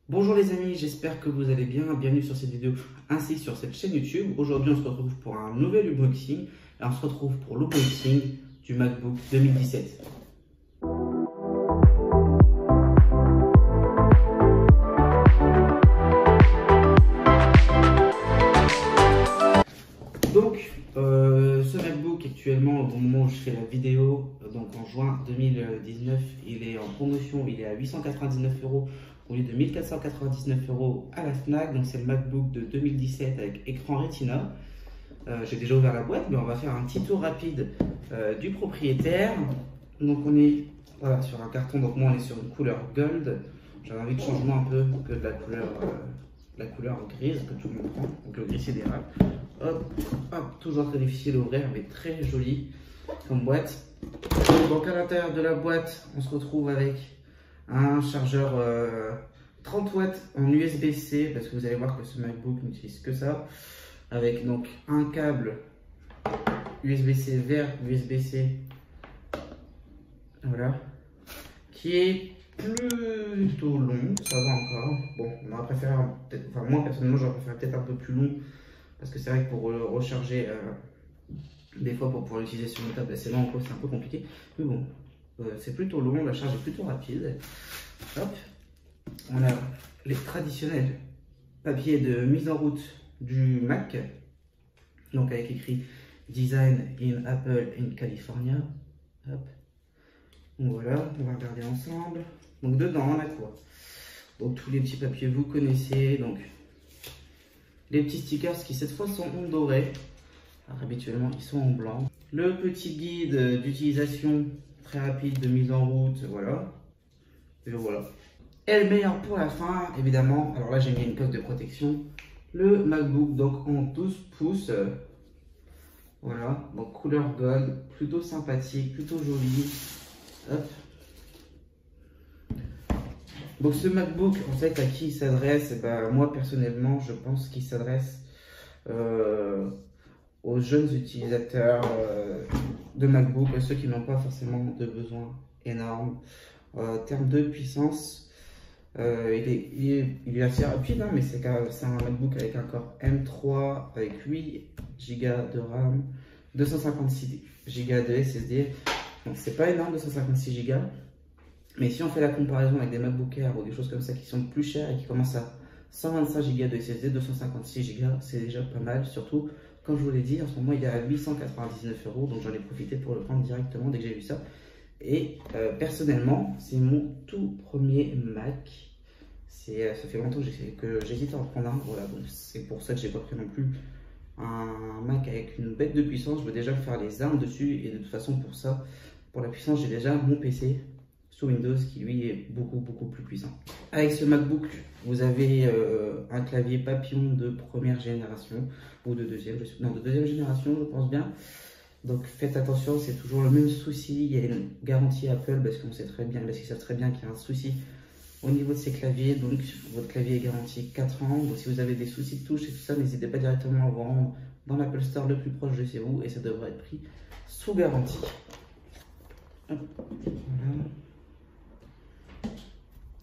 Bonjour les amis, j'espère que vous allez bien. Bienvenue sur cette vidéo ainsi que sur cette chaîne YouTube. Aujourd'hui, on se retrouve pour un nouvel unboxing et on se retrouve pour l'unboxing du MacBook 2017. Donc, ce MacBook actuellement, au moment où je fais la vidéo, donc en juin 2019, il est en promotion, il est à 899 € au lieu de 1499 € à la Fnac. Donc c'est le MacBook de 2017 avec écran Retina. J'ai déjà ouvert la boîte, mais on va faire un petit tour rapide du propriétaire. Donc on est voilà, sur un carton, donc moi on est sur une couleur gold. J'avais envie de changement un peu que de la couleur grise que tout le monde prend, donc le gris sidéral. Hop, hop, toujours très difficile à ouvrir, mais très joli comme boîte. Donc à l'intérieur de la boîte, on se retrouve avec un chargeur 30 watts en USB-C, parce que vous allez voir que ce MacBook n'utilise que ça, avec donc un câble USB-C vers USB-C, voilà, qui est plutôt long, ça va encore. Bon, on aurait préféré, enfin moi personnellement j'aurais préféré peut-être un peu plus long, parce que c'est vrai que pour recharger, des fois pour pouvoir l'utiliser sur une table assez long, c'est un peu compliqué, mais bon, c'est plutôt long, la charge est plutôt rapide. Hop, on a les traditionnels papiers de mise en route du Mac, donc avec écrit Design in Apple in California. Hop. Donc voilà, on va regarder ensemble. Donc dedans on a quoi? Donc tous les petits papiers vous connaissez, donc les petits stickers qui cette fois sont en doré. Alors, habituellement ils sont en blanc. Le petit guide d'utilisation très rapide de mise en route, voilà. Et voilà. Et le meilleur pour la fin, évidemment, alors là j'ai mis une coque de protection, le MacBook donc en 12 pouces, voilà, donc couleur gold, plutôt sympathique, plutôt joli. Hop. Donc ce MacBook, en fait, à qui il s'adresse? Ben, moi personnellement, je pense qu'il s'adresse aux jeunes utilisateurs de MacBook, à ceux qui n'ont pas forcément de besoins énormes. En termes de puissance, il est assez rapide, hein, mais c'est un MacBook avec un Core M3 avec 8 Go de RAM, 256 Go de SSD. Donc c'est pas énorme, 256 Go. Mais si on fait la comparaison avec des MacBook Air ou des choses comme ça qui sont plus chères et qui commencent à 125 Go de SSD, 256 Go, c'est déjà pas mal. Surtout, comme je vous l'ai dit, en ce moment il est à 899 €, donc j'en ai profité pour le prendre directement dès que j'ai vu ça. Et personnellement, c'est mon tout premier Mac. Ça fait longtemps que j'hésite à en prendre un. Voilà, donc c'est pour ça que j'ai pas pris non plus un Mac avec une bête de puissance. Je veux déjà faire les armes dessus. Et de toute façon, pour ça, pour la puissance, j'ai déjà mon PC sous Windows qui lui est beaucoup plus puissant. Avec ce MacBook, vous avez un clavier Papillon de première génération ou de deuxième, non, de deuxième génération, je pense bien. Donc faites attention, c'est toujours le même souci. Il y a une garantie Apple parce qu'on sait très bien, parce qu'ils savent très bien qu'il y a un souci au niveau de ces claviers. Donc votre clavier est garanti 4 ans. Donc si vous avez des soucis de touche et tout ça, n'hésitez pas directement à vous rendre dans l'Apple Store le plus proche de chez vous et ça devrait être pris sous garantie. Hop, voilà.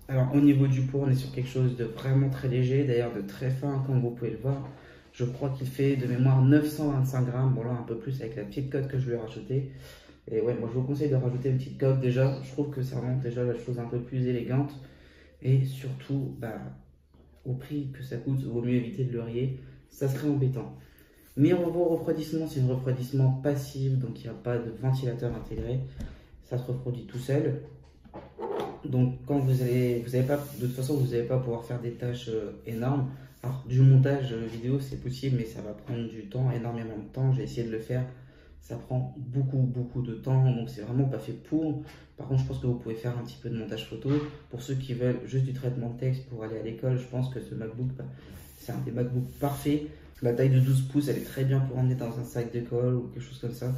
Alors au niveau du poids, on est sur quelque chose de vraiment très léger, d'ailleurs de très fin comme vous pouvez le voir. Je crois qu'il fait de mémoire 925 grammes, bon là un peu plus avec la petite coque que je lui ai rajoutée. Et ouais, moi je vous conseille de rajouter une petite coque déjà, je trouve que ça rend déjà la chose un peu plus élégante. Et surtout, bah, au prix que ça coûte, il vaut mieux éviter de le rayer, ça serait embêtant. Niveau refroidissement, c'est un refroidissement passif, donc il n'y a pas de ventilateur intégré, ça se refroidit tout seul. Donc quand vous allez pas, de toute façon vous n'allez pas pouvoir faire des tâches énormes. Alors du montage vidéo c'est possible, mais ça va prendre du temps, énormément de temps. J'ai essayé de le faire, ça prend beaucoup de temps, donc c'est vraiment pas fait pour. Par contre je pense que vous pouvez faire un petit peu de montage photo. Pour ceux qui veulent juste du traitement de texte pour aller à l'école, je pense que ce MacBook, c'est un des MacBooks parfaits. La taille de 12 pouces elle est très bien pour emmener dans un sac d'école ou quelque chose comme ça.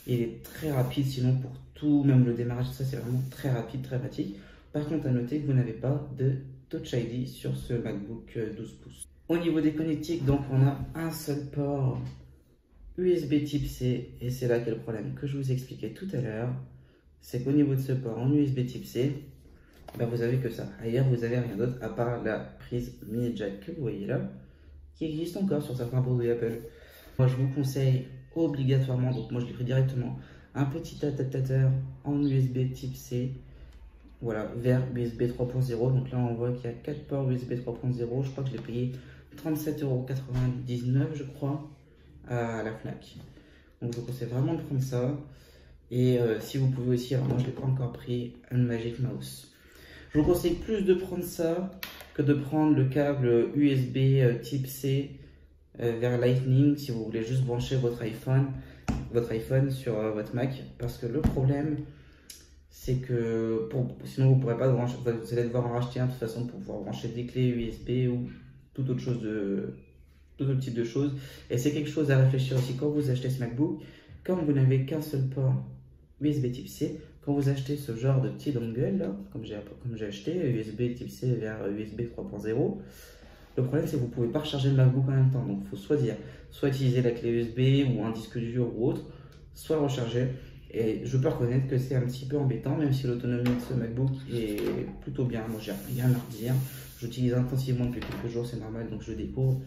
Et il est très rapide, sinon pour tout, même le démarrage, ça c'est vraiment très rapide, très pratique. Par contre, à noter que vous n'avez pas de Touch ID sur ce MacBook 12 pouces. Au niveau des connectiques, donc on a un seul port USB type C, et c'est là qu'est le problème que je vous expliquais tout à l'heure. C'est qu'au niveau de ce port en USB type C, ben vous avez que ça. Ailleurs, vous avez rien d'autre à part la prise mini jack que vous voyez là, qui existe encore sur certains produits Apple. Moi, je vous conseille obligatoirement, donc moi je l'ai pris directement, un petit adaptateur en USB type C, voilà, vers USB 3.0. Donc là, on voit qu'il y a 4 ports USB 3.0. Je crois que je l'ai payé 37,99 €, je crois, à la Fnac. Donc je vous conseille vraiment de prendre ça. Et si vous pouvez aussi, alors moi je ne l'ai pas encore pris, un Magic Mouse. Je vous conseille plus de prendre ça que de prendre le câble USB type C vers Lightning si vous voulez juste brancher votre iPhone sur votre Mac. Parce que le problème, c'est que sinon vous ne pourrez pas brancher, vous allez devoir en racheter un de toute façon pour pouvoir brancher des clés USB ou tout autre type de choses. Et c'est quelque chose à réfléchir aussi quand vous achetez ce MacBook. Comme vous n'avez qu'un seul port USB type C, quand vous achetez ce genre de petit dongle là, comme j'ai acheté USB type C vers USB 3.0, le problème c'est que vous ne pouvez pas recharger le MacBook en même temps. Donc il faut soit utiliser la clé USB ou un disque dur ou autre, soit le recharger. Et je peux reconnaître que c'est un petit peu embêtant, même si l'autonomie de ce MacBook est plutôt bien. Moi j'ai rien à redire, j'utilise intensivement depuis quelques jours, c'est normal, donc je découvre.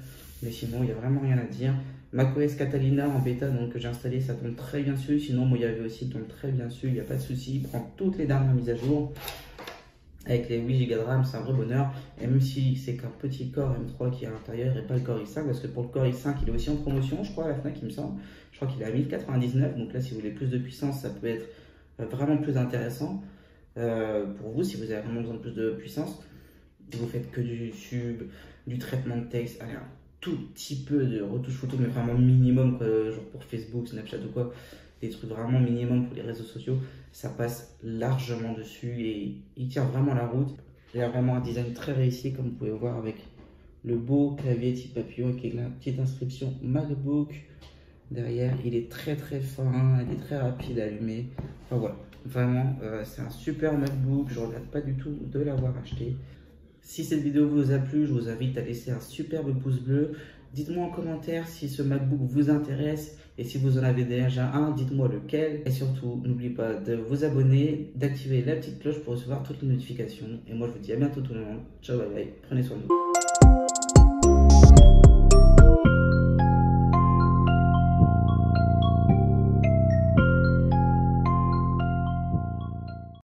Mais sinon, il n'y a vraiment rien à dire. macOS Catalina en bêta, donc que j'ai installé, ça tombe très bien dessus. Sinon, moi, il y avait aussi, il tombe très bien dessus, il n'y a pas de souci. Il prend toutes les dernières mises à jour. Avec les 8 Go de RAM, c'est un vrai bonheur. Et même si c'est qu'un petit Core M3 qui est à l'intérieur et pas le Core i5, parce que pour le Core i5, il est aussi en promotion, je crois, à la Fnac, il me semble. Je crois qu'il est à 1099. Donc là, si vous voulez plus de puissance, ça peut être vraiment plus intéressant pour vous, si vous avez vraiment besoin de plus de puissance. Vous faites que du sub, du traitement de texte, allez, un tout petit peu de retouche photo, mais vraiment minimum, quoi, genre pour Facebook, Snapchat ou quoi, des trucs vraiment minimum pour les réseaux sociaux, ça passe largement dessus et il tient vraiment la route. Il a vraiment un design très réussi, comme vous pouvez voir, avec le beau clavier type papillon avec la petite inscription MacBook derrière. Il est très fin, il est très rapide à allumer. Enfin voilà, vraiment, c'est un super MacBook, je ne regrette pas du tout de l'avoir acheté. Si cette vidéo vous a plu, je vous invite à laisser un superbe pouce bleu. Dites-moi en commentaire si ce MacBook vous intéresse et si vous en avez déjà un, dites-moi lequel. Et surtout, n'oubliez pas de vous abonner, d'activer la petite cloche pour recevoir toutes les notifications. Et moi, je vous dis à bientôt tout le monde. Ciao, bye bye, prenez soin de vous.